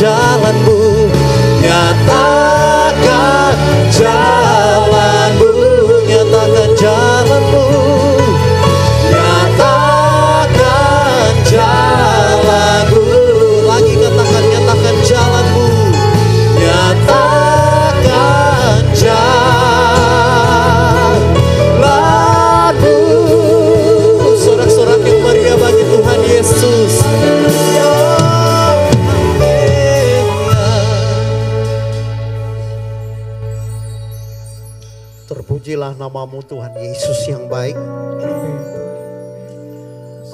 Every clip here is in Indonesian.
jalanmu, nyatakan jalanmu, nyatakan jalanmu, nyatakan jalanmu. Lagi katakan, nyatakan jalanmu, nyatakan jalanmu. Sorak-sorak yang meriah bagi Tuhan Yesus. Terpujilah namamu Tuhan Yesus yang baik.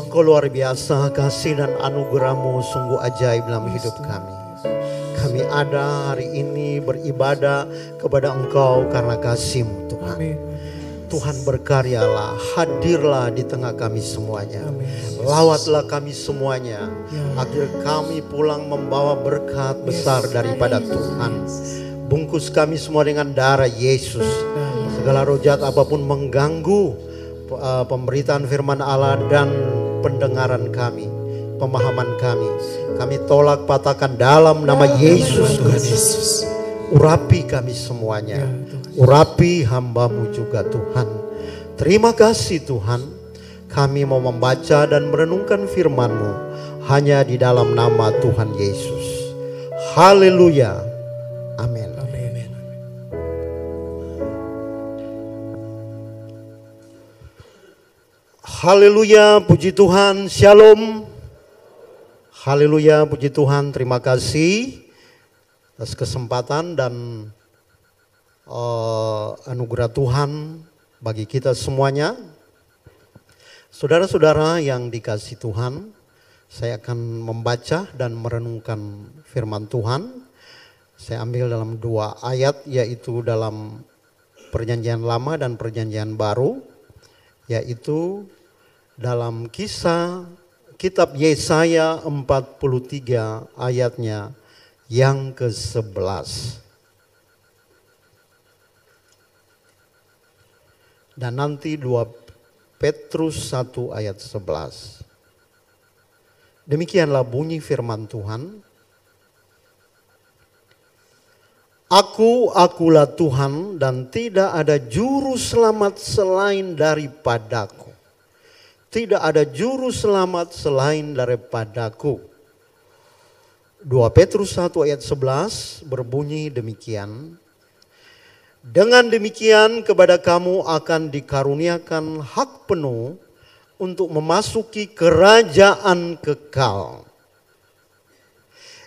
Engkau luar biasa, kasih dan anugerah-Mu sungguh ajaib dalam hidup kami. Kami ada hari ini beribadah kepada Engkau karena kasih-Mu Tuhan. Tuhan berkaryalah, hadirlah di tengah kami semuanya. Lawatlah kami semuanya, agar kami pulang membawa berkat besar daripada Tuhan. Bungkus kami semua dengan darah Yesus. Segala roh jahat apapun mengganggu pemberitaan firman Allah dan pendengaran kami, pemahaman kami tolak patahkan dalam nama Yesus Kristus. Urapi kami semuanya, urapi hamba-Mu juga Tuhan. Terima kasih Tuhan, kami mau membaca dan merenungkan firman-Mu hanya di dalam nama Tuhan Yesus. Haleluya, amin. Haleluya, puji Tuhan, shalom. Haleluya, puji Tuhan, terima kasih atas kesempatan dan anugerah Tuhan bagi kita semuanya. Saudara-saudara yang dikasihi Tuhan, saya akan membaca dan merenungkan firman Tuhan. Saya ambil dalam 2 ayat, yaitu dalam Perjanjian Lama dan Perjanjian Baru, yaitu dalam kisah kitab Yesaya 43 ayatnya yang ke-11. Dan nanti 2 Petrus 1 ayat 11. Demikianlah bunyi firman Tuhan. Akulah Tuhan dan tidak ada juru selamat selain daripadaku. Tidak ada juru selamat selain daripadaku. 2 Petrus 1 ayat 11 berbunyi demikian. Dengan demikian kepada kamu akan dikaruniakan hak penuh untuk memasuki kerajaan kekal,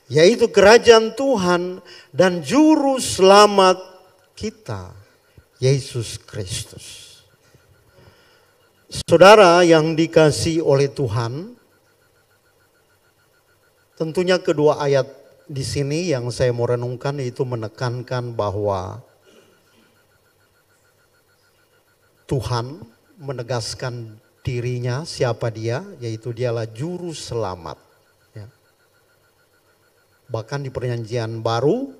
yaitu kerajaan Tuhan dan juru selamat kita, Yesus Kristus. Saudara yang dikasihi oleh Tuhan, tentunya kedua ayat di sini yang saya mau renungkan itu menekankan bahwa Tuhan menegaskan dirinya, siapa dia, yaitu dialah juru selamat. Ya. Bahkan di Perjanjian Baru,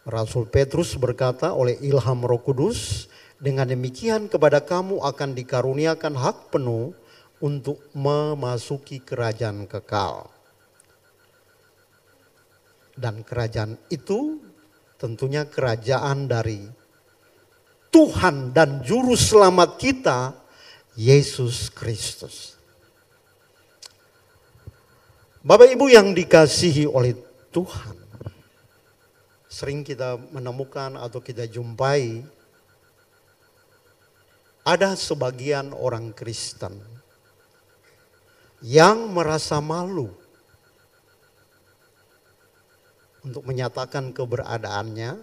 Rasul Petrus berkata oleh ilham Roh Kudus, dengan demikian kepada kamu akan dikaruniakan hak penuh untuk memasuki kerajaan kekal. Dan kerajaan itu tentunya kerajaan dari Tuhan dan juru selamat kita, Yesus Kristus. Bapak Ibu yang dikasihi oleh Tuhan, sering kita menemukan atau kita jumpai ada sebagian orang Kristen yang merasa malu untuk menyatakan keberadaannya,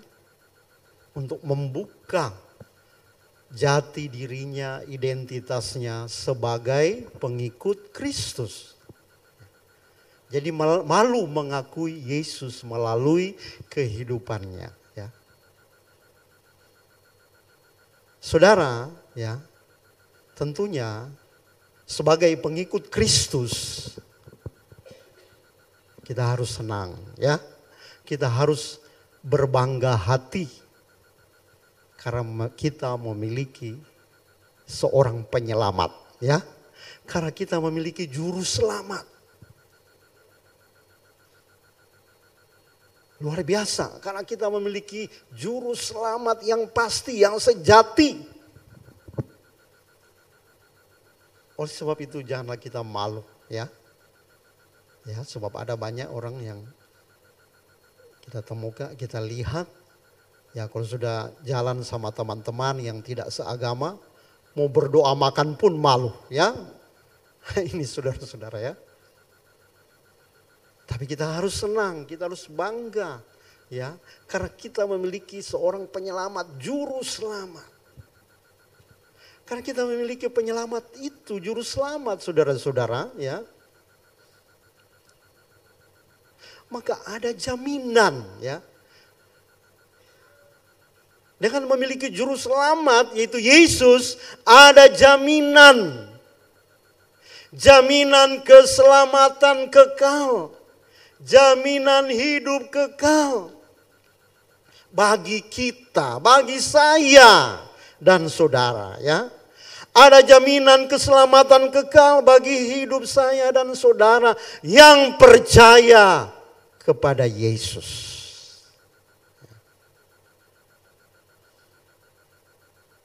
untuk membuka jati dirinya, identitasnya sebagai pengikut Kristus. Jadi malu mengakui Yesus melalui kehidupannya. Ya. Saudara, ya, tentunya sebagai pengikut Kristus kita harus senang, ya. Kita harus berbangga hati karena kita memiliki seorang penyelamat, ya. Karena kita memiliki juru selamat. Luar biasa karena kita memiliki juru selamat yang pasti, yang sejati. Oleh sebab itu janganlah kita malu ya. Ya, sebab ada banyak orang yang kita temukan, kita lihat. Ya kalau sudah jalan sama teman-teman yang tidak seagama, mau berdoa makan pun malu ya. Ini saudara-saudara ya. Tapi kita harus senang, kita harus bangga ya. Karena kita memiliki seorang penyelamat, juru selamat. Karena kita memiliki penyelamat itu, juru selamat saudara-saudara ya. Maka ada jaminan ya. Dengan memiliki juru selamat yaitu Yesus, ada jaminan. Jaminan keselamatan kekal. Jaminan hidup kekal bagi kita, bagi saya dan saudara ya. Ada jaminan keselamatan kekal bagi hidup saya dan saudara yang percaya kepada Yesus.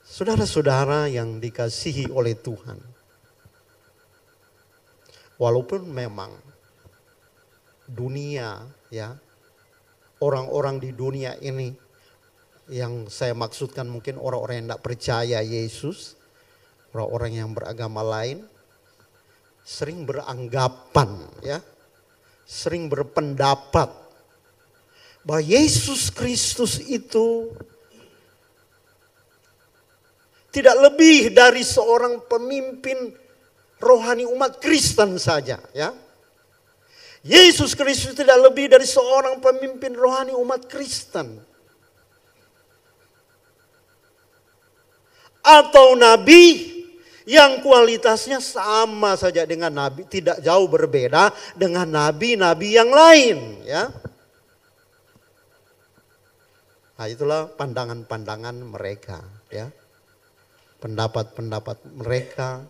Saudara-saudara yang dikasihi oleh Tuhan. Walaupun memang dunia ya, orang-orang di dunia ini yang saya maksudkan mungkin orang-orang yang tidak percaya Yesus, orang-orang yang beragama lain sering beranggapan ya, sering berpendapat bahwa Yesus Kristus itu tidak lebih dari seorang pemimpin rohani umat Kristen saja ya. Yesus Kristus tidak lebih dari seorang pemimpin rohani umat Kristen. Atau nabi yang kualitasnya sama saja dengan nabi, tidak jauh berbeda dengan nabi-nabi yang lain ya. Nah, itulah pandangan-pandangan mereka ya. Pendapat-pendapat mereka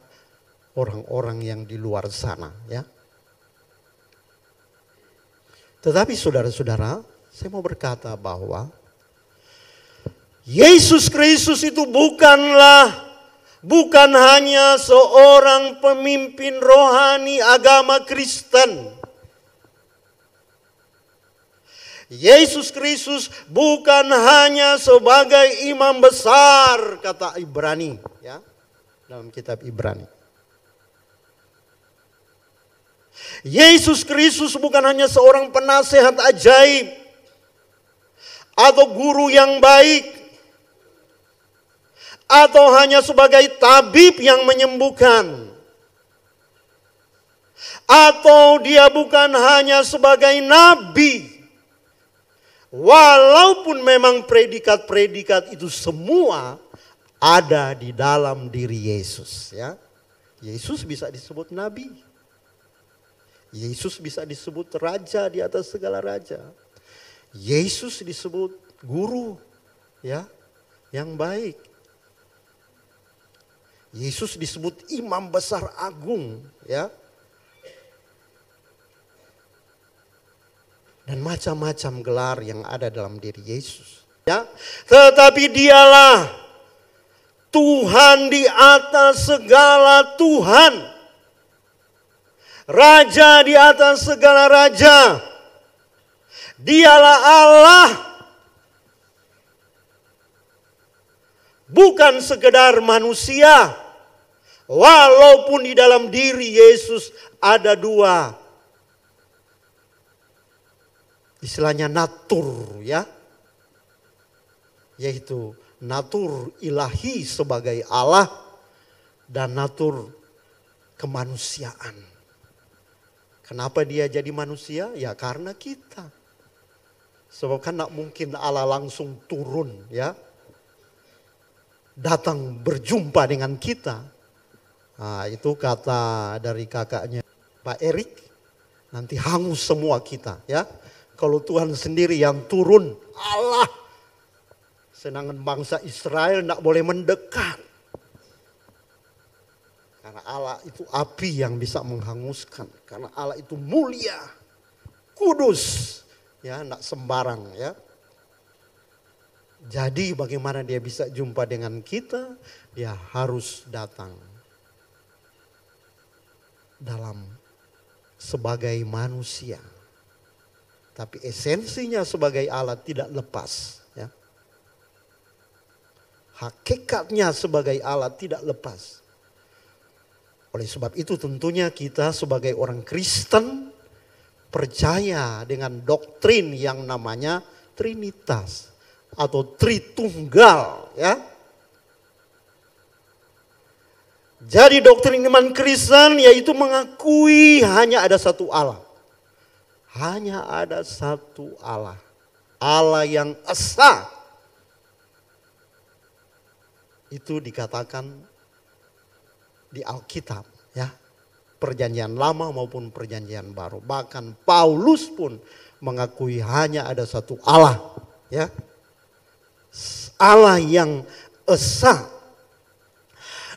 orang-orang yang di luar sana ya. Tetapi saudara-saudara, saya mau berkata bahwa Yesus Kristus itu bukan hanya seorang pemimpin rohani agama Kristen. Yesus Kristus bukan hanya sebagai imam besar, kata Ibrani ya, dalam kitab Ibrani. Yesus Kristus bukan hanya seorang penasehat ajaib atau guru yang baik atau hanya sebagai tabib yang menyembuhkan, atau dia bukan hanya sebagai nabi. Walaupun memang predikat-predikat itu semua ada di dalam diri Yesus ya. Yesus bisa disebut nabi. Yesus bisa disebut raja di atas segala raja. Yesus disebut guru ya, yang baik. Yesus disebut imam besar agung ya. Dan macam-macam gelar yang ada dalam diri Yesus ya. Tetapi dialah Tuhan di atas segala Tuhan. Raja di atas segala raja. Dialah Allah. Bukan sekedar manusia. Walaupun di dalam diri Yesus ada dua. Istilahnya natur ya. Yaitu natur ilahi sebagai Allah. Dan natur kemanusiaan. Kenapa dia jadi manusia? Ya karena kita. Sebab kan tidak mungkin Allah langsung turun ya. Datang berjumpa dengan kita. Nah, itu kata dari kakaknya Pak Erik. Nanti hangus semua kita ya. Kalau Tuhan sendiri yang turun, Allah. Sedangkan bangsa Israel tidak boleh mendekat. Karena Allah itu api yang bisa menghanguskan. Karena Allah itu mulia, kudus, ya, enggak sembarang ya. Jadi bagaimana dia bisa jumpa dengan kita? Dia harus datang dalam sebagai manusia. Tapi esensinya sebagai Allah tidak lepas. Ya. Hakikatnya sebagai Allah tidak lepas. Oleh sebab itu tentunya kita sebagai orang Kristen percaya dengan doktrin yang namanya Trinitas atau Tritunggal, ya. Jadi doktrin iman Kristen yaitu mengakui hanya ada satu Allah. Hanya ada satu Allah. Allah yang esa. Itu dikatakan di Alkitab, ya. Perjanjian lama maupun perjanjian baru. Bahkan Paulus pun mengakui hanya ada satu Allah, ya. Allah yang esa.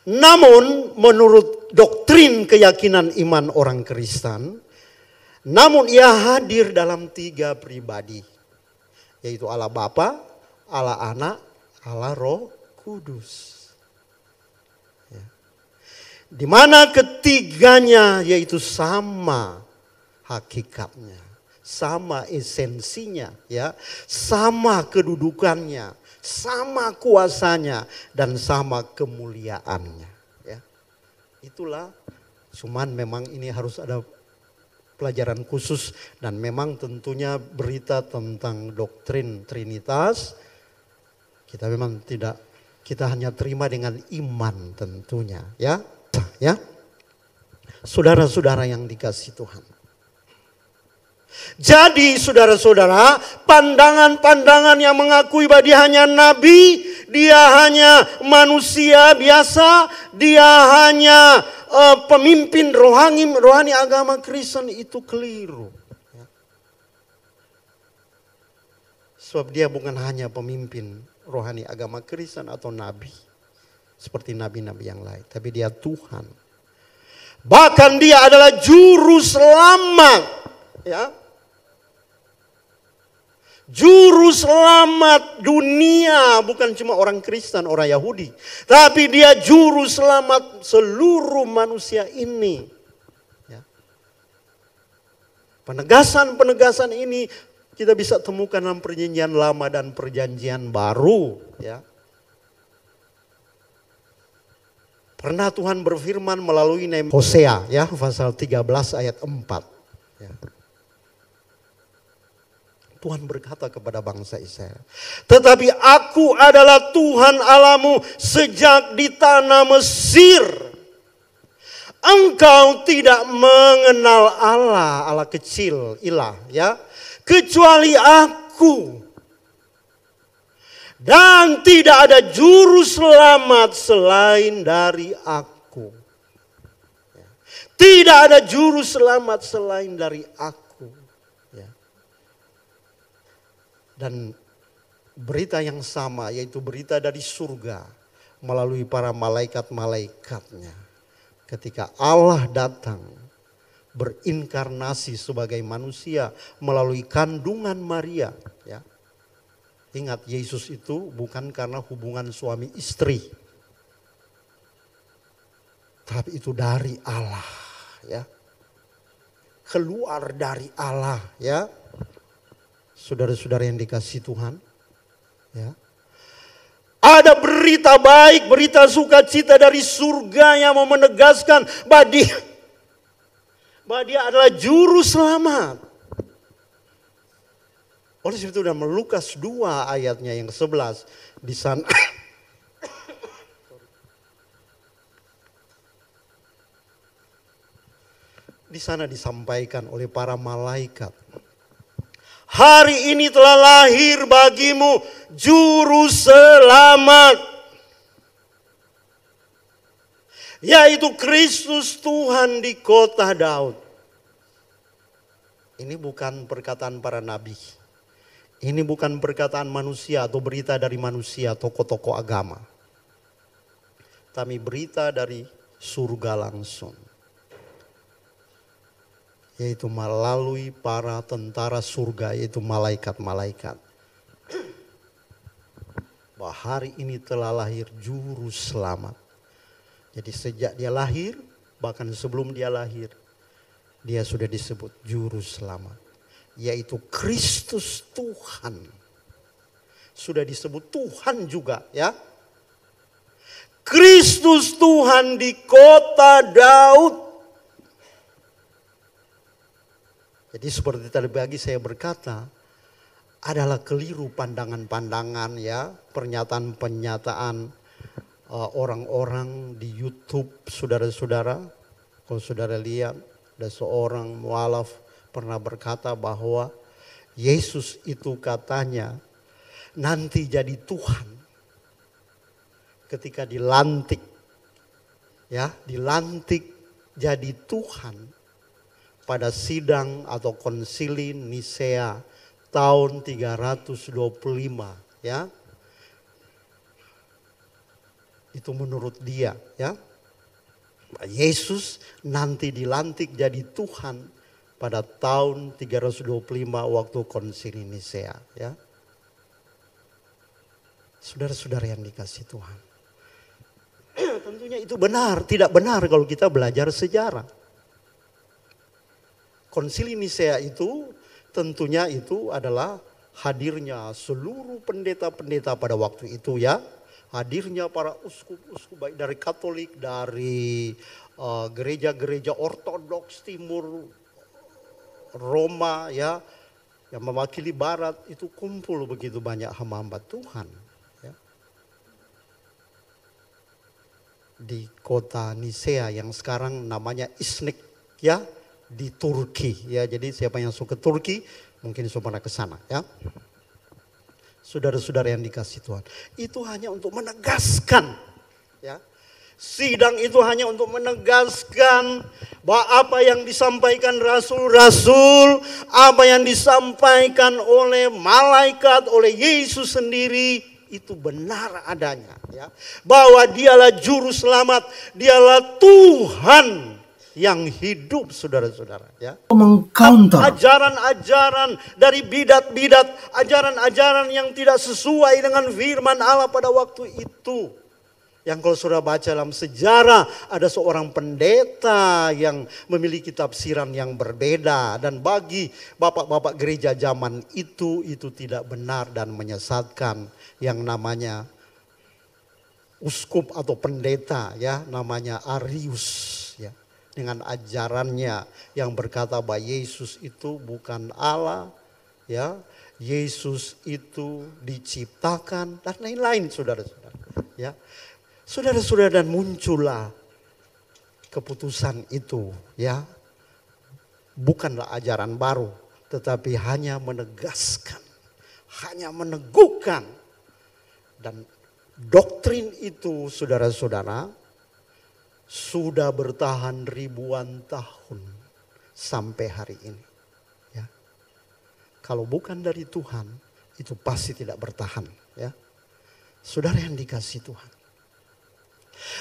Namun menurut doktrin keyakinan iman orang Kristen, namun ia hadir dalam 3 pribadi. Yaitu Allah Bapa, Allah Anak, Allah Roh Kudus. Ya. Di mana ketiganya yaitu sama hakikatnya, sama esensinya, ya, sama kedudukannya, sama kuasanya dan sama kemuliaannya. Ya. Itulah, cuman memang ini harus ada pelajaran khusus dan memang tentunya berita tentang doktrin Trinitas kita memang tidak, kita hanya terima dengan iman tentunya, ya. Ya. Saudara-saudara yang dikasihi Tuhan. Jadi saudara-saudara, pandangan-pandangan yang mengakui bahwa dia hanya nabi, dia hanya manusia biasa, dia hanya pemimpin rohani agama Kristen itu keliru. Ya. Sebab dia bukan hanya pemimpin rohani agama Kristen atau nabi seperti nabi-nabi yang lain, tapi dia Tuhan. Bahkan dia adalah juru selamat, ya. Juru selamat dunia, bukan cuma orang Kristen, orang Yahudi, tapi dia juru selamat seluruh manusia ini. Ya. Penegasan-penegasan ini kita bisa temukan dalam perjanjian lama dan perjanjian baru. Ya. Pernah Tuhan berfirman melalui Hosea, ya, pasal 13 ayat 4. Ya. Tuhan berkata kepada bangsa Israel, tetapi aku adalah Tuhan Allahmu sejak di tanah Mesir. Engkau tidak mengenal Allah, Allah kecil, ilah, ya, kecuali aku. Dan tidak ada juru selamat selain dari aku. Tidak ada juru selamat selain dari aku. Dan berita yang sama yaitu berita dari surga melalui para malaikat-malaikatnya. Ketika Allah datang berinkarnasi sebagai manusia melalui kandungan Maria. Ya. Ingat, Yesus itu bukan karena hubungan suami istri. Tapi itu dari Allah. Ya. Keluar dari Allah, ya. Saudara-saudara yang dikasihi Tuhan, ya. Ada berita baik, berita sukacita dari surga yang mau menegaskan bahwa dia adalah juru selamat. Oleh sebab itu dalam Lukas 2 ayatnya yang ke-11 di sana di sana disampaikan oleh para malaikat. Hari ini telah lahir bagimu juru selamat, yaitu Kristus Tuhan di kota Daud. Ini bukan perkataan para nabi. Ini bukan perkataan manusia atau berita dari manusia, tokoh-tokoh agama. Tapi berita dari surga langsung. yaitu melalui para tentara surga, yaitu malaikat-malaikat. Bahwa hari ini telah lahir juru selamat. Jadi sejak dia lahir, bahkan sebelum dia lahir, dia sudah disebut juru selamat, yaitu Kristus Tuhan. Sudah disebut Tuhan juga, ya. Kristus Tuhan di kota Daud. Jadi seperti tadi pagi saya berkata, adalah keliru pandangan-pandangan, ya, pernyataan-pernyataan orang-orang di YouTube, saudara-saudara. Kalau saudara lihat, ada seorang mualaf pernah berkata bahwa Yesus itu katanya nanti jadi Tuhan ketika dilantik, ya, dilantik jadi Tuhan pada sidang atau konsili Nisea tahun 325, ya. Itu menurut dia, ya. Yesus nanti dilantik jadi Tuhan pada tahun 325 waktu konsili Nisea, ya. Saudara-saudara yang dikasihi Tuhan. Tentunya itu benar, tidak benar kalau kita belajar sejarah. Konsili Nisea itu tentunya itu adalah hadirnya seluruh pendeta-pendeta pada waktu itu, ya. Hadirnya para uskup-uskup baik dari Katolik, dari gereja-gereja Ortodoks Timur Roma, ya, yang mewakili Barat, itu kumpul begitu banyak hamba-hamba Tuhan, ya. Di kota Nisea yang sekarang namanya Iznik, ya, di Turki, ya. Jadi siapa yang suka ke Turki mungkin sudah pernah ke sana, ya. Saudara-saudara yang dikasihi Tuhan, itu hanya untuk menegaskan, ya. Sidang itu hanya untuk menegaskan bahwa apa yang disampaikan rasul-rasul, apa yang disampaikan oleh malaikat, oleh Yesus sendiri, itu benar adanya, ya. Bahwa dialah juru selamat, dialah Tuhan yang hidup, saudara-saudara, ya. Mengcounter ajaran-ajaran dari bidat-bidat, ajaran-ajaran yang tidak sesuai dengan firman Allah pada waktu itu. Yang kalau saudara baca dalam sejarah, ada seorang pendeta yang memiliki tafsiran yang berbeda. Dan bagi bapak-bapak gereja zaman itu tidak benar dan menyesatkan. Yang namanya uskup atau pendeta, ya, namanya Arius, ya. Dengan ajarannya yang berkata bahwa Yesus itu bukan Allah, ya. Yesus itu diciptakan dan lain-lain, saudara-saudara, ya. Saudara-saudara, dan muncullah keputusan itu, ya. Bukanlah ajaran baru, tetapi hanya menegaskan, hanya meneguhkan. Dan doktrin itu, saudara-saudara, sudah bertahan ribuan tahun sampai hari ini, ya. Kalau bukan dari Tuhan, itu pasti tidak bertahan, ya. Saudara yang dikasihi Tuhan.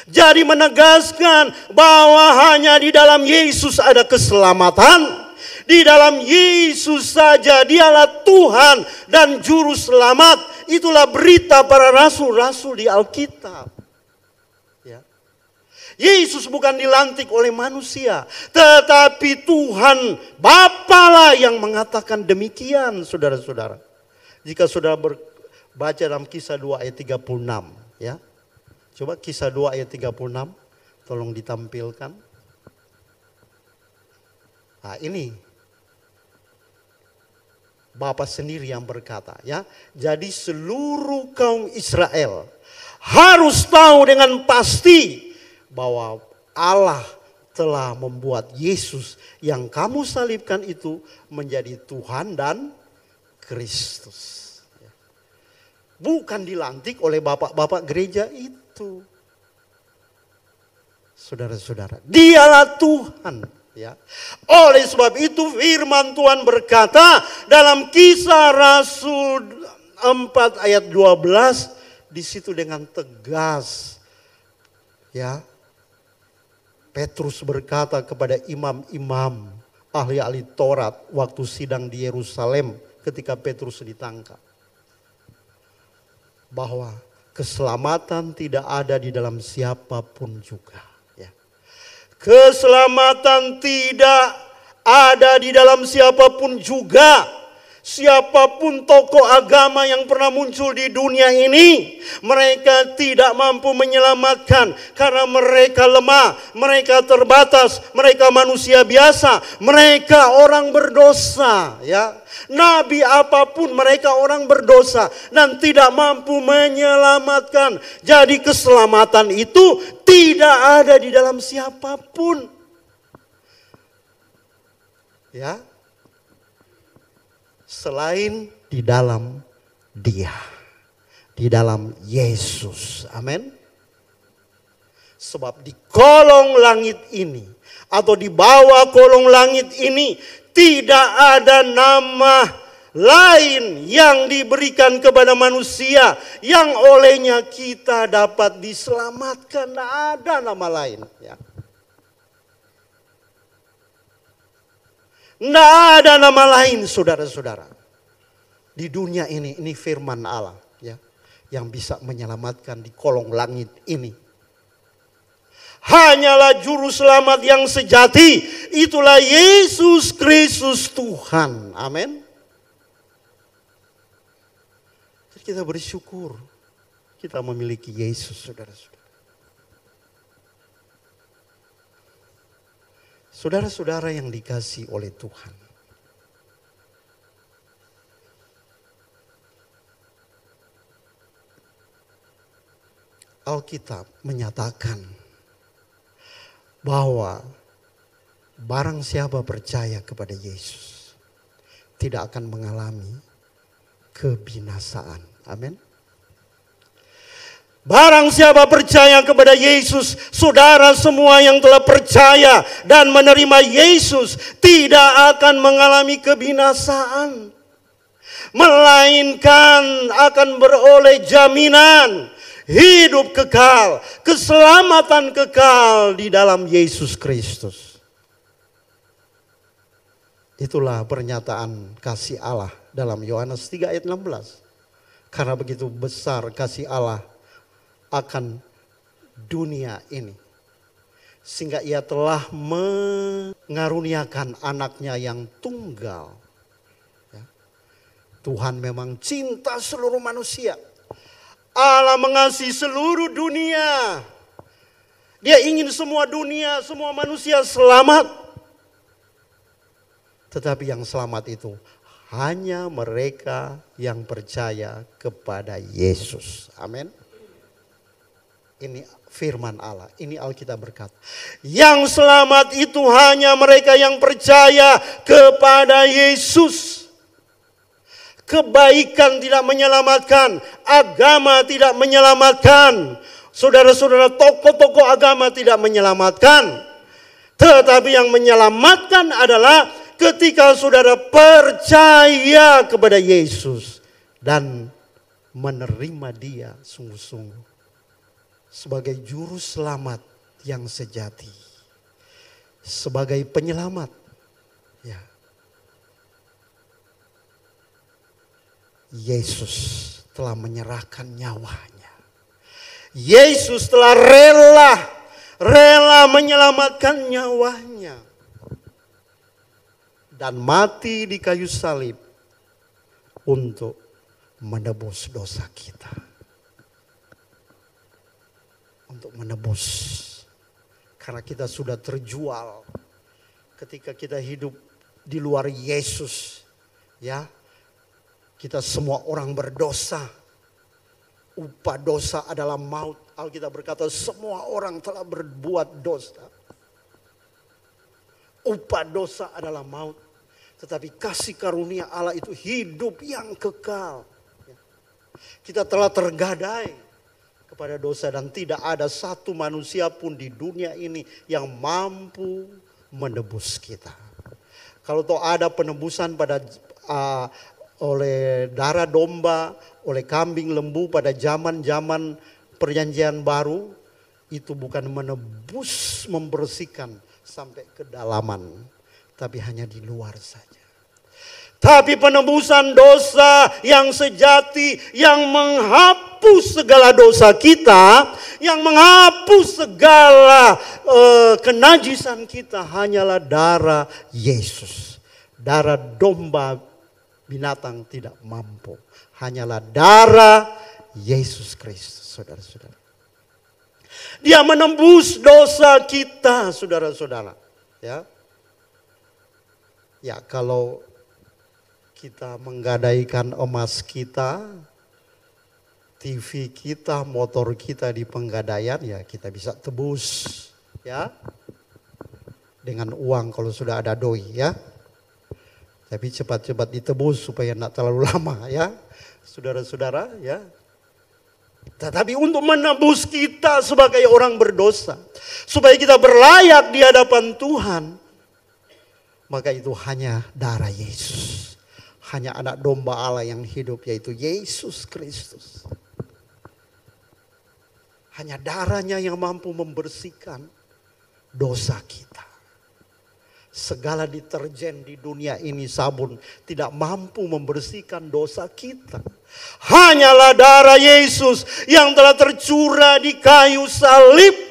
Jadi menegaskan bahwa hanya di dalam Yesus ada keselamatan. Di dalam Yesus saja dialah Tuhan dan juru selamat. Itulah berita para rasul-rasul di Alkitab. Ya. Yesus bukan dilantik oleh manusia, tetapi Tuhan Bapalah yang mengatakan demikian, saudara-saudara. Jika saudara baca dalam Kisah 2 ayat 36, ya. Coba Kisah 2 ayat 36, tolong ditampilkan. Nah, ini Bapa sendiri yang berkata, ya. Jadi seluruh kaum Israel harus tahu dengan pasti bahwa Allah telah membuat Yesus yang kamu salibkan itu menjadi Tuhan dan Kristus. Bukan dilantik oleh bapak-bapak gereja itu. Saudara-saudara, dialah Tuhan. Ya. Oleh sebab itu firman Tuhan berkata dalam Kisah Rasul 4 ayat 12, di situ dengan tegas, ya, Petrus berkata kepada imam-imam ahli-ahli Taurat waktu sidang di Yerusalem ketika Petrus ditangkap. Bahwa keselamatan tidak ada di dalam siapapun juga. Ya. Keselamatan tidak ada di dalam siapapun juga. Siapapun tokoh agama yang pernah muncul di dunia ini, mereka tidak mampu menyelamatkan karena mereka lemah, mereka terbatas, mereka manusia biasa, mereka orang berdosa, ya. Nabi apapun mereka orang berdosa dan tidak mampu menyelamatkan. Jadi keselamatan itu tidak ada di dalam siapapun. Ya. Selain di dalam Dia, di dalam Yesus. Amin. Sebab di kolong langit ini atau di bawah kolong langit ini tidak ada nama lain yang diberikan kepada manusia yang olehnya kita dapat diselamatkan. Tidak ada nama lain. Ya. Tidak ada nama lain, saudara-saudara. Di dunia ini firman Allah, ya, yang bisa menyelamatkan di kolong langit ini. Hanyalah juru selamat yang sejati, itulah Yesus Kristus Tuhan. Amin. Kita bersyukur kita memiliki Yesus, saudara-saudara. Saudara-saudara yang dikasihi oleh Tuhan. Alkitab menyatakan bahwa barang siapa percaya kepada Yesus tidak akan mengalami kebinasaan. Amin. Barang siapa percaya kepada Yesus, saudara semua yang telah percaya dan menerima Yesus tidak akan mengalami kebinasaan. Melainkan akan beroleh jaminan hidup kekal, keselamatan kekal di dalam Yesus Kristus. Itulah pernyataan kasih Allah dalam Yohanes 3 ayat 16. Karena begitu besar kasih Allah akan dunia ini, sehingga ia telah mengaruniakan anaknya yang tunggal. Ya. Tuhan memang cinta seluruh manusia. Allah mengasihi seluruh dunia. Dia ingin semua dunia, semua manusia selamat. Tetapi yang selamat itu hanya mereka yang percaya kepada Yesus. Amin. Ini firman Allah, ini Alkitab berkata. Yang selamat itu hanya mereka yang percaya kepada Yesus. Kebaikan tidak menyelamatkan, agama tidak menyelamatkan. Saudara-saudara, tokoh-tokoh agama tidak menyelamatkan. Tetapi yang menyelamatkan adalah ketika saudara percaya kepada Yesus dan menerima Dia sungguh-sungguh sebagai juru selamat yang sejati, sebagai penyelamat. Ya. Yesus telah menyerahkan nyawanya. Yesus telah rela menyelamatkan nyawanya dan mati di kayu salib untuk menebus dosa kita. Untuk menebus, karena kita sudah terjual ketika kita hidup di luar Yesus, ya. Kita semua orang berdosa. Upah dosa adalah maut. Alkitab berkata semua orang telah berbuat dosa. Upah dosa adalah maut. Tetapi kasih karunia Allah itu hidup yang kekal. Kita telah tergadai kepada dosa dan tidak ada satu manusia pun di dunia ini yang mampu menebus kita. Kalau toh ada penebusan pada oleh darah domba, oleh kambing lembu pada zaman-zaman perjanjian baru, itu bukan menebus, membersihkan sampai kedalaman. tapi hanya di luar saja. Tapi penebusan dosa yang sejati, yang menghapus segala dosa kita, yang menghapus segala kenajisan kita, hanyalah darah Yesus. Darah domba binatang tidak mampu. Hanyalah darah Yesus Kristus, saudara-saudara. Dia menembus dosa kita, saudara-saudara. Ya, kalau kita menggadaikan emas kita, TV kita, motor kita di penggadaian, ya kita bisa tebus, ya, dengan uang kalau sudah ada doi, ya. Tapi cepat-cepat ditebus supaya tidak terlalu lama, ya, saudara-saudara, ya. Tetapi untuk menebus kita sebagai orang berdosa, supaya kita berlayak di hadapan Tuhan, maka itu hanya darah Yesus. Hanya anak domba Allah yang hidup, yaitu Yesus Kristus. Hanya darahnya yang mampu membersihkan dosa kita. Segala deterjen di dunia ini, sabun, tidak mampu membersihkan dosa kita. Hanyalah darah Yesus yang telah tercurah di kayu salib.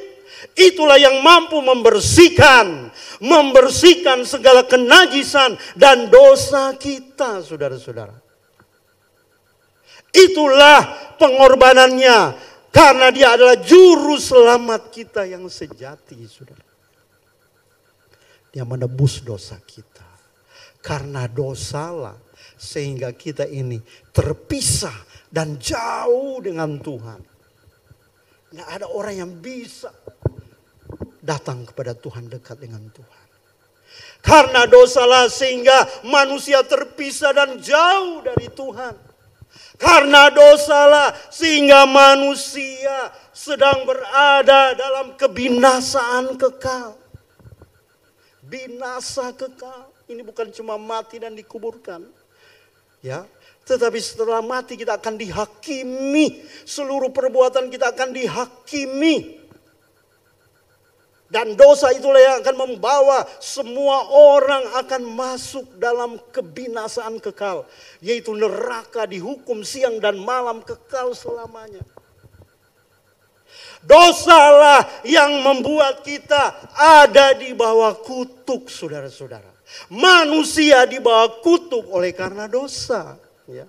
Itulah yang mampu membersihkan segala kenajisan dan dosa kita, saudara-saudara. Itulah pengorbanannya, karena dia adalah juru selamat kita yang sejati, saudara. Dia menebus dosa kita. Karena dosalah sehingga kita ini terpisah dan jauh dengan Tuhan. Nggak ada orang yang bisa datang kepada Tuhan, dekat dengan Tuhan. Karena dosalah sehingga manusia terpisah dan jauh dari Tuhan. Karena dosalah sehingga manusia sedang berada dalam kebinasaan kekal. Binasa kekal. Ini bukan cuma mati dan dikuburkan, ya, tetapi setelah mati kita akan dihakimi. Seluruh perbuatan kita akan dihakimi. Dan dosa itulah yang akan membawa semua orang akan masuk dalam kebinasaan kekal. Yaitu neraka, dihukum siang dan malam, kekal selamanya. Dosalah yang membuat kita ada di bawah kutuk, saudara-saudara. Manusia di bawah kutuk oleh karena dosa. Ya.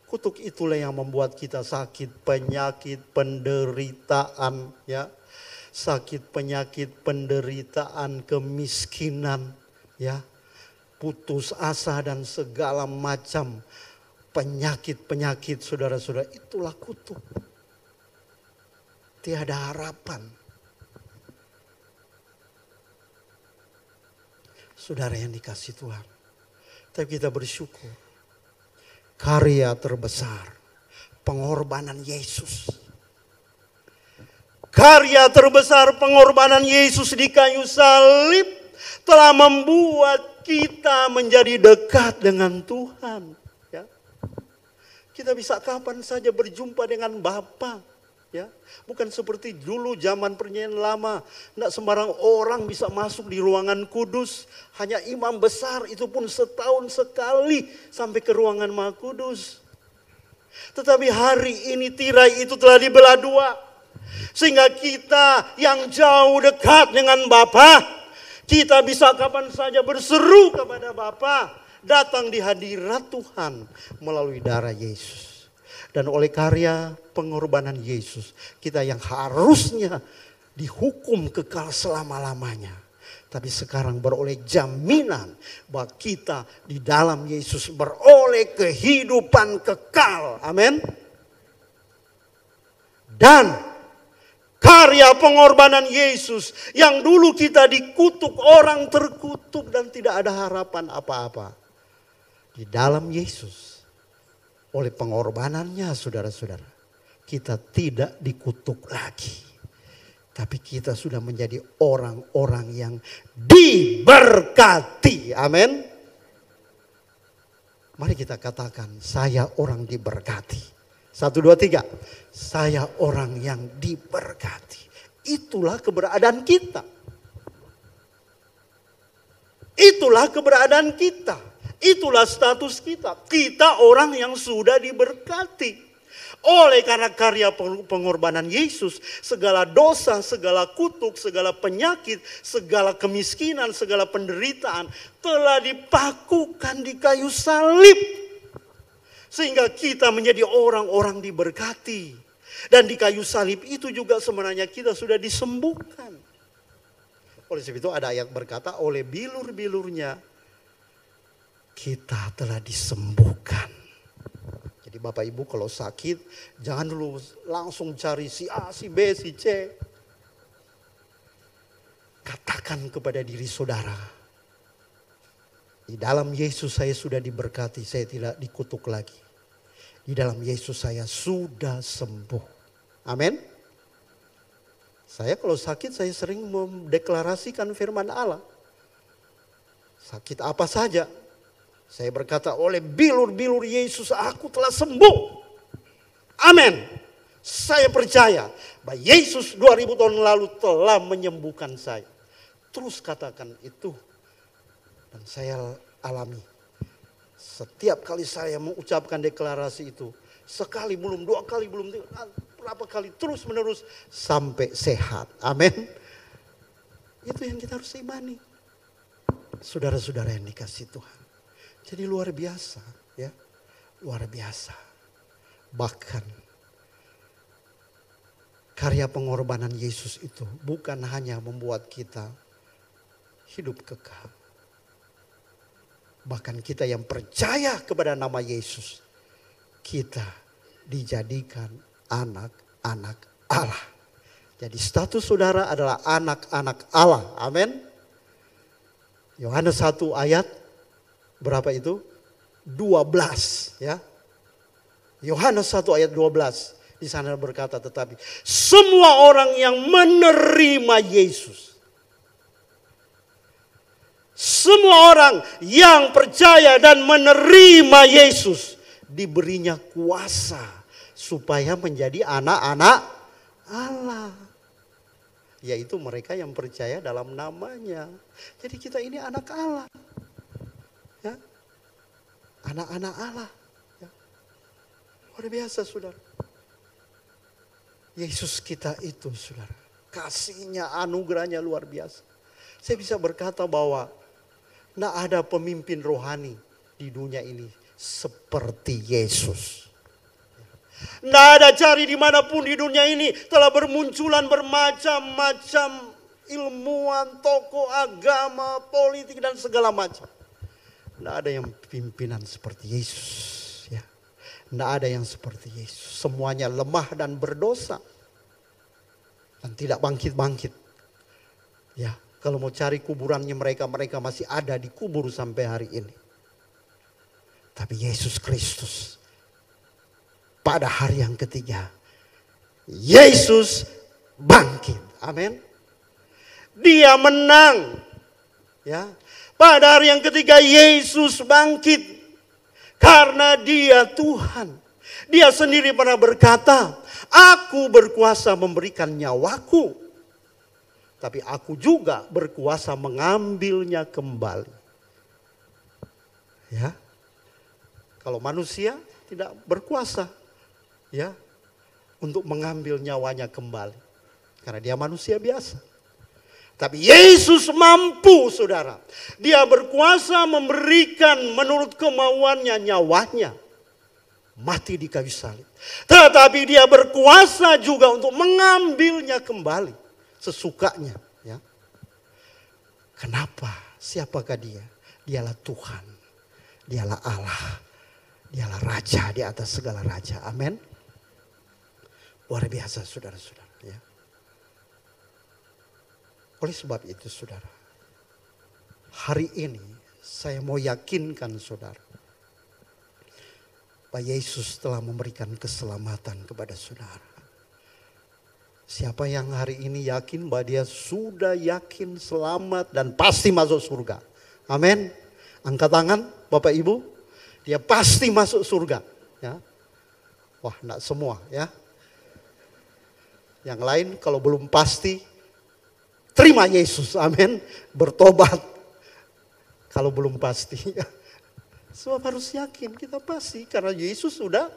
Kutuk itulah yang membuat kita sakit, penyakit, penderitaan, ya. Sakit, penyakit, penderitaan, kemiskinan, ya, putus asa dan segala macam penyakit-penyakit, saudara-saudara, itulah kutuk. Tiada harapan. Saudara yang dikasihi Tuhan, tapi kita bersyukur. Karya terbesar, pengorbanan Yesus. Karya terbesar pengorbanan Yesus di kayu salib telah membuat kita menjadi dekat dengan Tuhan. Ya. Kita bisa kapan saja berjumpa dengan Bapa. Ya. Bukan seperti dulu zaman perjanjian lama. Tidak sembarang orang bisa masuk di ruangan kudus. Hanya imam besar, itu pun setahun sekali sampai ke ruangan Maha Kudus. Tetapi hari ini tirai itu telah dibelah dua. Sehingga kita yang jauh dekat dengan Bapa, kita bisa kapan saja berseru kepada Bapa, datang di hadirat Tuhan melalui darah Yesus. Dan oleh karya pengorbanan Yesus, kita yang harusnya dihukum kekal selama-lamanya, tapi sekarang beroleh jaminan bahwa kita di dalam Yesus beroleh kehidupan kekal. Amin. Dan karya pengorbanan Yesus yang dulu kita dikutuk, orang terkutuk dan tidak ada harapan apa-apa. Di dalam Yesus, oleh pengorbanannya, saudara-saudara, kita tidak dikutuk lagi. Tapi kita sudah menjadi orang-orang yang diberkati. Amin. Mari kita katakan, saya orang diberkati. 1, 2, 3. Saya orang yang diberkati. Itulah keberadaan kita. Itulah keberadaan kita. Itulah status kita. Kita orang yang sudah diberkati. Oleh karena karya pengorbanan Yesus, segala dosa, segala kutuk, segala penyakit, segala kemiskinan, segala penderitaan telah dipakukan di kayu salib. Sehingga kita menjadi orang-orang diberkati. Dan di kayu salib itu juga sebenarnya kita sudah disembuhkan. Oleh sebab itu ada ayat berkata, oleh bilur-bilurnya kita telah disembuhkan. Jadi Bapak Ibu kalau sakit, jangan dulu langsung cari si A, si B, si C. Katakan kepada diri saudara, di dalam Yesus saya sudah diberkati, saya tidak dikutuk lagi. Di dalam Yesus saya sudah sembuh. Amin. Saya kalau sakit saya sering mendeklarasikan firman Allah. Sakit apa saja. Saya berkata oleh bilur-bilur Yesus aku telah sembuh. Amin. Saya percaya bahwa Yesus 2000 tahun lalu telah menyembuhkan saya. Terus katakan itu. Dan saya alami. Setiap kali saya mengucapkan deklarasi itu. Sekali belum, dua kali belum, berapa kali terus menerus sampai sehat. Amin. Itu yang kita harus imani. Saudara-saudara yang dikasih Tuhan. Jadi luar biasa, ya, luar biasa. Bahkan karya pengorbanan Yesus itu bukan hanya membuat kita hidup kekal. Bahkan kita yang percaya kepada nama Yesus, kita dijadikan anak-anak Allah. Jadi status saudara adalah anak-anak Allah. Amin. Yohanes 1 ayat berapa itu? 12 ya. Yohanes 1 ayat 12. Di sana berkata tetapi semua orang yang menerima Yesus. Semua orang yang percaya dan menerima Yesus diberinya kuasa supaya menjadi anak-anak Allah. Yaitu mereka yang percaya dalam namanya. Jadi kita ini anak Allah. Ya. Anak-anak Allah. Ya. Luar biasa saudara. Yesus kita itu saudara. Kasihnya, anugerahnya luar biasa. Saya bisa berkata bahwa tidak ada pemimpin rohani di dunia ini seperti Yesus. Tidak ada cari dimanapun di dunia ini telah bermunculan bermacam-macam ilmuwan, tokoh agama, politik dan segala macam. Tidak ada yang pimpinan seperti Yesus. Ya. Tidak ada yang seperti Yesus. Semuanya lemah dan berdosa. Dan tidak bangkit-bangkit. Ya, kalau mau cari kuburannya mereka masih ada di kubur sampai hari ini. Tapi Yesus Kristus pada hari yang ketiga, Yesus bangkit. Amin. Dia menang. Ya. Pada hari yang ketiga Yesus bangkit. Karena dia Tuhan. Dia sendiri pernah berkata, aku berkuasa memberikan nyawaku. Tapi aku juga berkuasa mengambilnya kembali. Ya. Kalau manusia tidak berkuasa. Ya. Untuk mengambil nyawanya kembali. Karena dia manusia biasa. Tapi Yesus mampu saudara. Dia berkuasa memberikan menurut kemauannya nyawanya. Mati di kayu salib. Tetapi dia berkuasa juga untuk mengambilnya kembali. Sesukanya. Ya. Kenapa? Siapakah dia? Dialah Tuhan. Dialah Allah. Dialah Raja di atas segala Raja. Amin. Luar biasa saudara-saudara. Ya. Oleh sebab itu saudara, hari ini saya mau yakinkan saudara, bahwa Yesus telah memberikan keselamatan kepada saudara. Siapa yang hari ini yakin bahwa dia sudah yakin selamat dan pasti masuk surga. Amin. Angkat tangan Bapak Ibu, dia pasti masuk surga. Ya. Wah, enggak semua ya. Yang lain kalau belum pasti, terima Yesus, amin. Bertobat. Kalau belum pasti, sebab harus yakin kita pasti karena Yesus sudah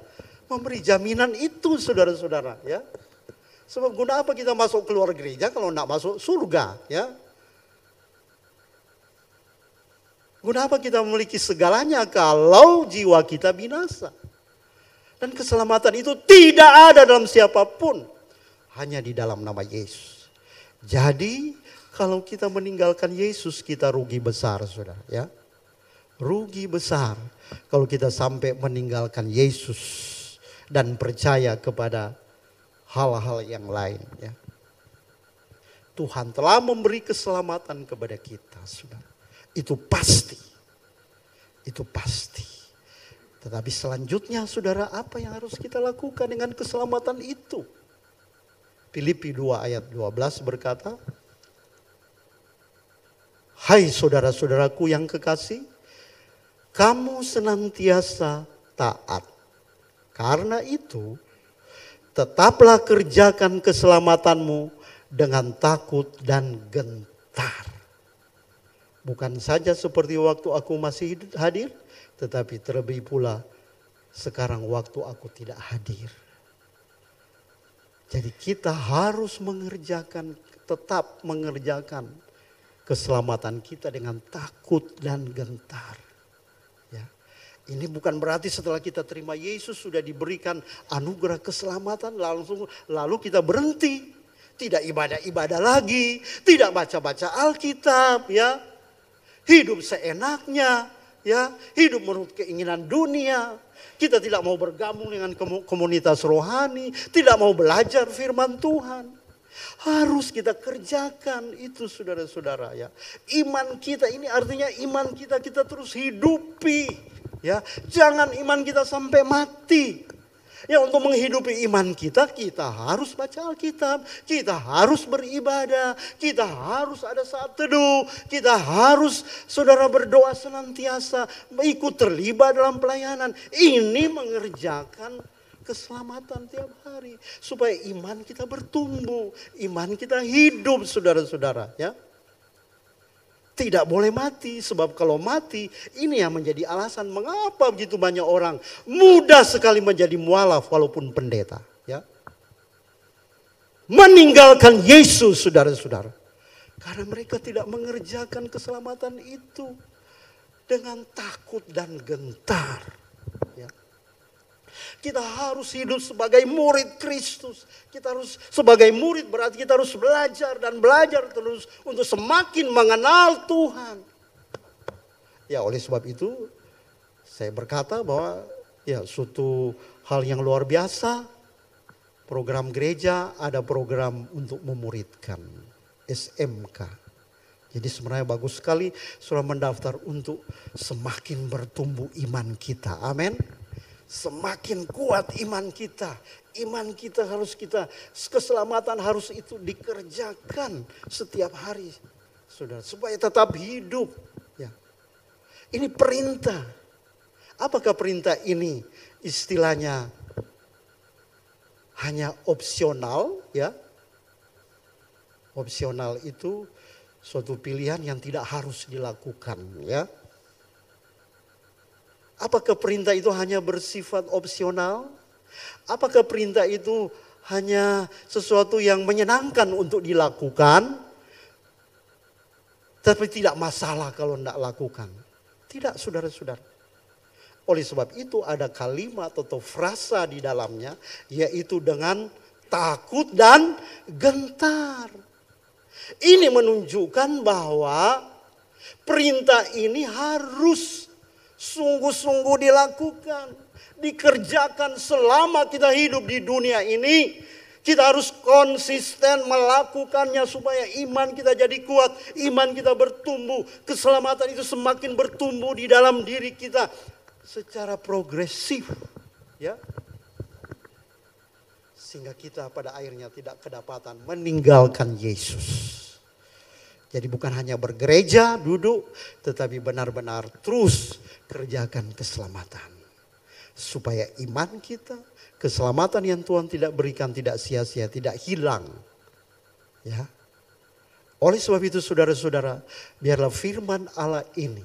memberi jaminan itu, saudara-saudara, ya. Sebab guna apa kita masuk keluar gereja kalau tidak masuk surga, ya? Guna apa kita memiliki segalanya kalau jiwa kita binasa? Dan keselamatan itu tidak ada dalam siapapun, hanya di dalam nama Yesus. Jadi kalau kita meninggalkan Yesus kita rugi besar, saudara, ya. Rugi besar kalau kita sampai meninggalkan Yesus dan percaya kepada hal-hal yang lain, ya. Tuhan telah memberi keselamatan kepada kita, saudara. Itu pasti. Itu pasti. Tetapi selanjutnya, saudara, apa yang harus kita lakukan dengan keselamatan itu? Filipi 2 ayat 12 berkata, hai saudara-saudaraku yang kekasih, kamu senantiasa taat. Karena itu, tetaplah kerjakan keselamatanmu dengan takut dan gentar. Bukan saja seperti waktu aku masih hadir, tetapi terlebih pula sekarang waktu aku tidak hadir. Jadi kita harus tetap mengerjakan keselamatan kita dengan takut dan gentar. Ini bukan berarti setelah kita terima Yesus sudah diberikan anugerah keselamatan lalu kita berhenti. Tidak ibadah-ibadah lagi, tidak baca-baca Alkitab, ya. Hidup seenaknya, ya. Hidup menurut keinginan dunia. Kita tidak mau bergabung dengan komunitas rohani, tidak mau belajar firman Tuhan. Harus kita kerjakan itu, saudara-saudara, ya. Iman kita ini artinya iman kita terus hidupi. Ya, jangan iman kita sampai mati. Ya, untuk menghidupi iman kita harus baca Alkitab, kita harus beribadah, kita harus ada saat teduh, kita harus, saudara, berdoa senantiasa, ikut terlibat dalam pelayanan. Ini mengerjakan keselamatan tiap hari supaya iman kita bertumbuh, iman kita hidup, saudara-saudara, ya. Tidak boleh mati, sebab kalau mati ini yang menjadi alasan mengapa begitu banyak orang mudah sekali menjadi mualaf walaupun pendeta, ya. Meninggalkan Yesus, saudara-saudara. Karena mereka tidak mengerjakan keselamatan itu dengan takut dan gentar, ya. Kita harus hidup sebagai murid Kristus. Kita harus sebagai murid berarti kita harus belajar dan belajar terus untuk semakin mengenal Tuhan. Ya, oleh sebab itu saya berkata bahwa ya suatu hal yang luar biasa. Program gereja ada program untuk memuridkan, SMK. Jadi sebenarnya bagus sekali sudah mendaftar untuk semakin bertumbuh iman kita. Amin. Semakin kuat iman kita harus keselamatan harus itu dikerjakan setiap hari, saudara, supaya tetap hidup, ya. Ini perintah. Apakah perintah ini istilahnya hanya opsional, ya? Opsional itu suatu pilihan yang tidak harus dilakukan, ya. Apakah perintah itu hanya bersifat opsional? Apakah perintah itu hanya sesuatu yang menyenangkan untuk dilakukan, tapi tidak masalah kalau tidak lakukan? Tidak, saudara-saudara. Oleh sebab itu ada kalimat atau frasa di dalamnya, yaitu dengan takut dan gentar. Ini menunjukkan bahwa perintah ini harus sungguh-sungguh dilakukan, dikerjakan selama kita hidup di dunia ini. Kita harus konsisten melakukannya supaya iman kita jadi kuat, iman kita bertumbuh, keselamatan itu semakin bertumbuh di dalam diri kita secara progresif, ya. Sehingga kita pada akhirnya tidak kedapatan meninggalkan Yesus. Jadi bukan hanya bergereja, duduk, tetapi benar-benar terus kerjakan keselamatan. Supaya iman kita, keselamatan yang Tuhan tidak berikan tidak sia-sia, tidak hilang. Ya. Oleh sebab itu saudara-saudara, biarlah firman Allah ini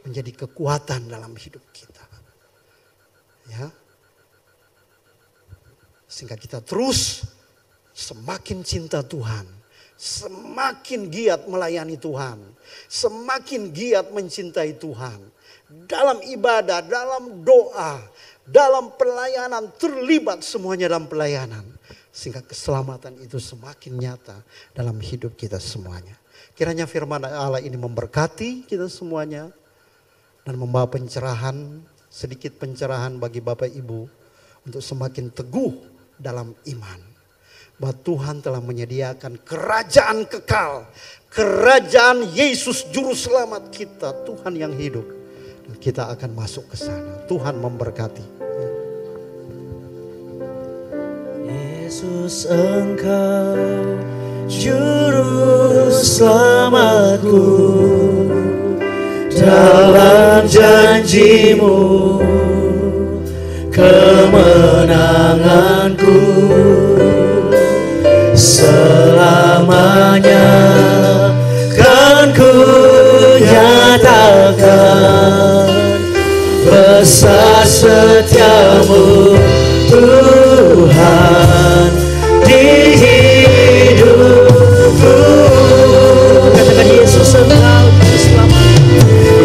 menjadi kekuatan dalam hidup kita. Ya. Sehingga kita terus semakin cinta Tuhan, semakin giat melayani Tuhan, semakin giat mencintai Tuhan. Dalam ibadah, dalam doa, dalam pelayanan, terlibat semuanya dalam pelayanan. Sehingga keselamatan itu semakin nyata dalam hidup kita semuanya. Kiranya firman Allah ini memberkati kita semuanya dan membawa pencerahan, sedikit pencerahan bagi Bapak Ibu untuk semakin teguh dalam iman. Bahwa Tuhan telah menyediakan kerajaan kekal, kerajaan Yesus juru selamat kita, Tuhan yang hidup. Dan kita akan masuk ke sana. Tuhan memberkati. Yesus, Engkau juru selamatku, dalam janji-Mu kemenanganku, selamanya kan ku nyatakan besar setiamu Tuhan di hidupku. Katakan Yesus, Engkau juru selamat.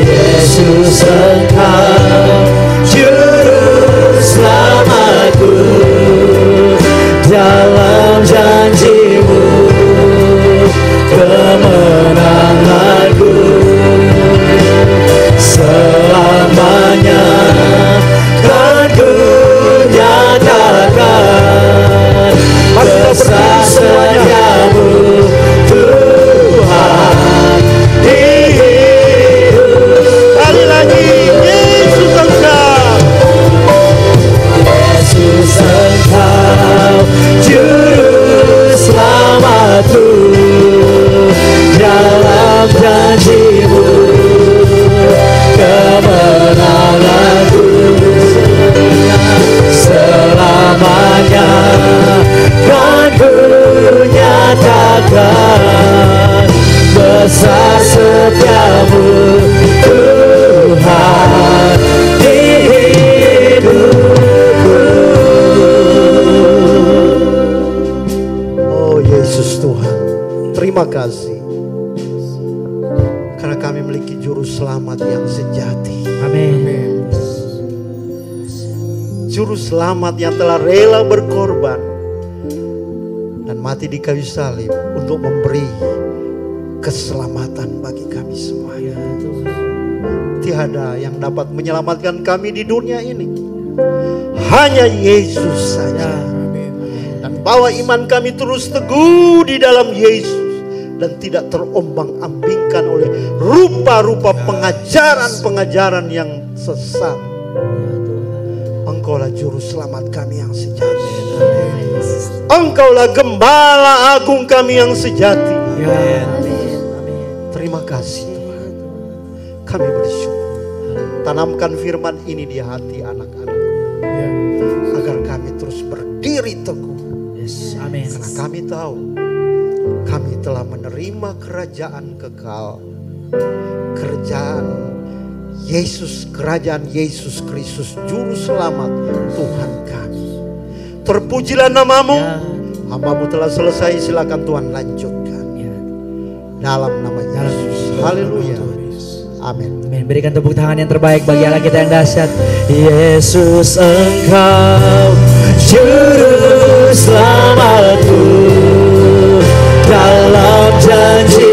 Yesus, Engkau juru selamatku, dalam janji-Mu kemenanganku, selamanya kan ku nyatakan besar setiamu Tuhan di hidup. Kali lagi, Yesus Engkau. Yesus, Engkau juru selamatku, dalam janji-Mu kemenanganku, selamanya kan ku nyatakan besar setiamu Tuhan di hidupku. Oh Yesus Tuhan, terima kasih. Karena kami memiliki juru selamat yang sejati. Amin. Juru selamat yang telah rela berkorban dan mati di kayu salib untuk memberi keselamatan bagi kami semua. Ya Tuhan. Tiada yang dapat menyelamatkan kami di dunia ini, hanya Yesus saja. Dan bawa iman kami terus teguh di dalam Yesus dan tidak terombang-ambingkan oleh rupa-rupa pengajaran-pengajaran yang sesat. Engkaulah juru selamat kami yang sejati. Engkaulah gembala agung kami yang sejati. Terima kasih Tuhan. Kami bersyukur. Tanamkan firman ini di hati anak-anak, agar kami terus berdiri teguh. Amin. Karena kami tahu kami telah menerima kerajaan kekal, kerajaan Yesus, kerajaan Yesus Kristus Juru Selamat Tuhan kami. Terpujilah namamu. Hamba-Mu telah selesai, silakan Tuhan lanjutkan. Dalam nama Yesus. Haleluya. Amin. Amin. Berikan tepuk tangan yang terbaik bagi Allah kita yang dahsyat. Yesus, Engkau juru selamatku, dalam janji